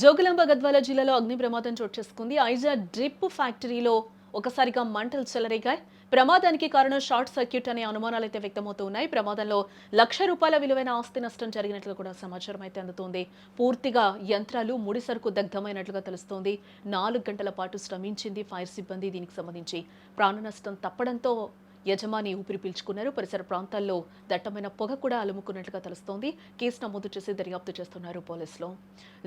జోగులాంబ గద్వాల జిల్లాలో అగ్ని ప్రమాదం చోటు చేసుకుంది. ఐజా డ్రిప్ ఫ్యాక్టరీలో ఒకసారిగా మంటలు చెలరేగాయి. ప్రమాదానికి కారణం షార్ట్ సర్క్యూట్ అనే అనుమానాలు అయితే వ్యక్తమవుతూ ఉన్నాయి. ప్రమాదంలో ₹1,00,000 విలువైన ఆస్తి నష్టం జరిగినట్లు కూడా సమాచారం అయితే అందుతోంది. పూర్తిగా యంత్రాలు, ముడి సరుకు దగ్ధమైనట్లుగా తెలుస్తోంది. 4 గంటల పాటు శ్రమించింది ఫైర్ సిబ్బంది. దీనికి సంబంధించి ప్రాణ నష్టం తప్పడంతో యజమాని ఊపిరి పీల్చుకున్నారు. పరిసర ప్రాంతాల్లో దట్టమైన పొగ కూడా అలుముకున్నట్లుగా తెలుస్తోంది. కేసు నమోదు చేసి దర్యాప్తు చేస్తున్నారు పోలీసులు.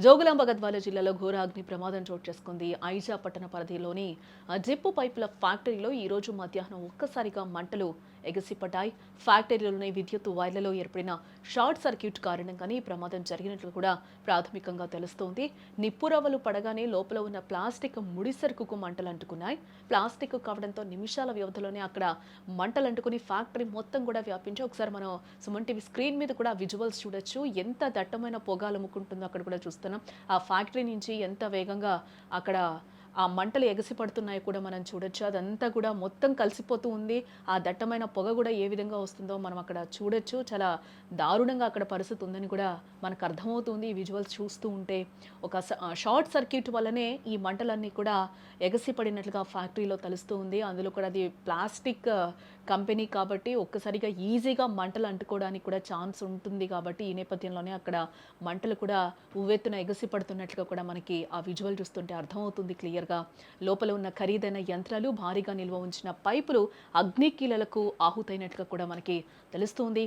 జోగులాంబ గద్వాల జిల్లాలో ఘోర అగ్ని ప్రమాదం చోటు చేసుకుంది. ఐజా పట్టణ పరిధిలోని జిప్పు పైపుల ఫ్యాక్టరీలో ఈ రోజు మధ్యాహ్నం ఒక్కసారిగా మంటలు ఎగసిపడ్డాయి. ఫ్యాక్టరీలోని విద్యుత్ వైర్లలో ఏర్పడిన షార్ట్ సర్క్యూట్ కారణంగానే ఈ ప్రమాదం జరిగినట్లు కూడా ప్రాథమికంగా తెలుస్తోంది. నిప్పురవ్వలు పడగానే లోపల ఉన్న ప్లాస్టిక్ ముడి సరుకుకు మంటలు అంటుకున్నాయి. ప్లాస్టిక్ కావడంతో నిమిషాల వ్యవధిలోనే అక్కడ మంటలు అంటుకుని ఫ్యాక్టరీ మొత్తం కూడా వ్యాపించి ఒకసారి మనం సుమన్ టీవీ స్క్రీన్ మీద కూడా విజువల్స్ చూడొచ్చు. ఎంత దట్టమైన పొగ అలుముకుంటుందో అక్కడ కూడా చూస్తున్నాం. ఆ ఫ్యాక్టరీ నుంచి ఎంత వేగంగా అక్కడ ఆ మంటలు ఎగసి పడుతున్నాయో కూడా మనం చూడొచ్చు. అదంతా కూడా మొత్తం కలిసిపోతూ ఉంది. ఆ దట్టమైన పొగ కూడా ఏ విధంగా వస్తుందో మనం అక్కడ చూడొచ్చు. చాలా దారుణంగా అక్కడ పరిస్థితి ఉందని కూడా మనకు అర్థమవుతుంది ఈ విజువల్స్ చూస్తూ ఉంటే. ఒక షార్ట్ సర్క్యూట్ వల్లనే ఈ మంటలన్నీ కూడా ఎగసి పడినట్లుగా ఫ్యాక్టరీలో తెలుస్తూ ఉంది. అందులో కూడా అది ప్లాస్టిక్ కంపెనీ కాబట్టి ఒక్కసారిగా ఈజీగా మంటలు అంటుకోవడానికి కూడా ఛాన్స్ ఉంటుంది కాబట్టి ఈ నేపథ్యంలోనే అక్కడ మంటలు కూడా ఉవ్వెత్తున ఎగసి పడుతున్నట్లుగా కూడా మనకి ఆ విజువల్ చూస్తుంటే అర్థమవుతుంది క్లియర్గా. లోపల ఉన్న ఖరీదైన యంత్రాలు, భారీగా నిల్వ ఉంచిన పైపులు అగ్నికీలలకు ఆహుతైనట్లుగా కూడా మనకి తెలుస్తుంది.